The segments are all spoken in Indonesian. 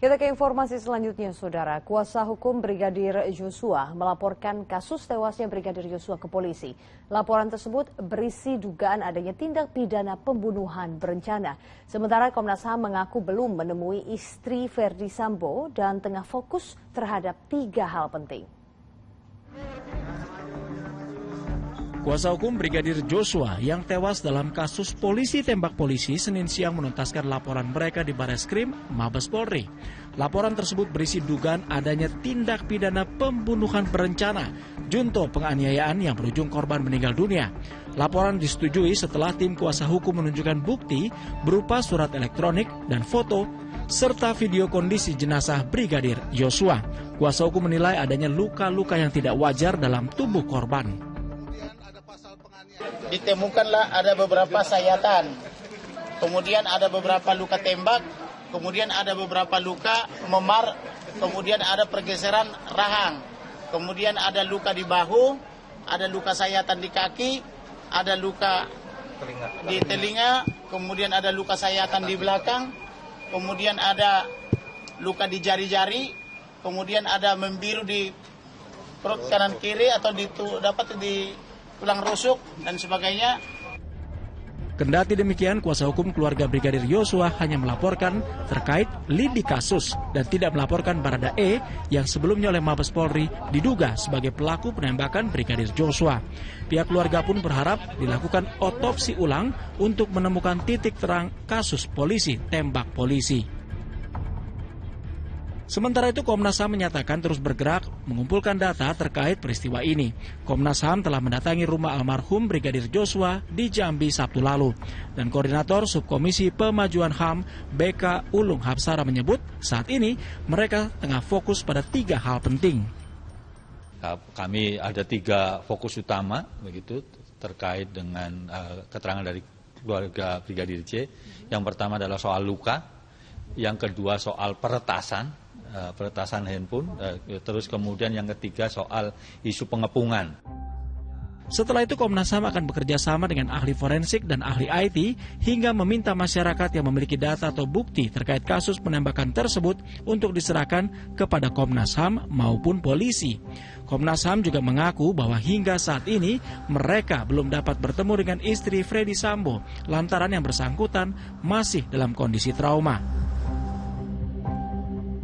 Kita ke informasi selanjutnya, Saudara. Kuasa hukum Brigadir Joshua melaporkan kasus tewasnya Brigadir Joshua ke polisi. Laporan tersebut berisi dugaan adanya tindak pidana pembunuhan berencana. Sementara Komnas HAM mengaku belum menemui istri Verdi Sambo dan tengah fokus terhadap 3 hal penting. Kuasa hukum Brigadir Joshua yang tewas dalam kasus polisi tembak polisi Senin siang menuntaskan laporan mereka di Bareskrim Mabes Polri. Laporan tersebut berisi dugaan adanya tindak pidana pembunuhan berencana, junto penganiayaan yang berujung korban meninggal dunia. Laporan disetujui setelah tim kuasa hukum menunjukkan bukti berupa surat elektronik dan foto serta video kondisi jenazah Brigadir Joshua. Kuasa hukum menilai adanya luka-luka yang tidak wajar dalam tubuh korban. Ditemukanlah ada beberapa sayatan, kemudian ada beberapa luka tembak, kemudian ada beberapa luka memar, kemudian ada pergeseran rahang, kemudian ada luka di bahu, ada luka sayatan di kaki, ada luka di telinga, kemudian ada luka sayatan di belakang, kemudian ada luka di jari-jari, kemudian ada membiru di perut kanan kiri atau dapat di tulang rusuk dan sebagainya. Kendati demikian, kuasa hukum keluarga Brigadir Joshua hanya melaporkan terkait lidi kasus dan tidak melaporkan Baradae yang sebelumnya oleh Mabes Polri diduga sebagai pelaku penembakan Brigadir Joshua. Pihak keluarga pun berharap dilakukan otopsi ulang untuk menemukan titik terang kasus polisi tembak polisi. Sementara itu, Komnas HAM menyatakan terus bergerak mengumpulkan data terkait peristiwa ini. Komnas HAM telah mendatangi rumah almarhum Brigadir Joshua di Jambi Sabtu lalu. Dan Koordinator Subkomisi Pemajuan HAM BK Ulung Hapsara menyebut saat ini mereka tengah fokus pada 3 hal penting. Kami ada 3 fokus utama begitu terkait dengan keterangan dari keluarga Brigadir J. Yang pertama adalah soal luka, yang kedua soal peretasan handphone, terus kemudian yang ketiga soal isu pengepungan. Setelah itu Komnas HAM akan bekerja sama dengan ahli forensik dan ahli IT hingga meminta masyarakat yang memiliki data atau bukti terkait kasus penembakan tersebut untuk diserahkan kepada Komnas HAM maupun polisi. Komnas HAM juga mengaku bahwa hingga saat ini mereka belum dapat bertemu dengan istri Verdi Sambo lantaran yang bersangkutan masih dalam kondisi trauma.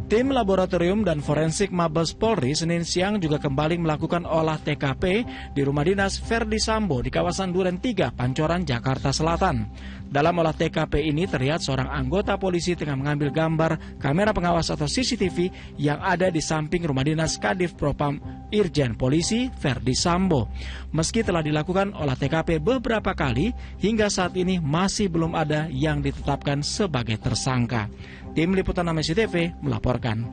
Tim laboratorium dan forensik Mabes Polri Senin siang juga kembali melakukan olah TKP di rumah dinas Verdi Sambo di kawasan Duren 3, Pancoran, Jakarta Selatan. Dalam olah TKP ini terlihat seorang anggota polisi tengah mengambil gambar kamera pengawas atau CCTV yang ada di samping rumah dinas Kadif Propam Irjen Polisi Verdi Sambo. Meski telah dilakukan olah TKP beberapa kali, hingga saat ini masih belum ada yang ditetapkan sebagai tersangka. Tim Liputan Amnesty TV melaporkan.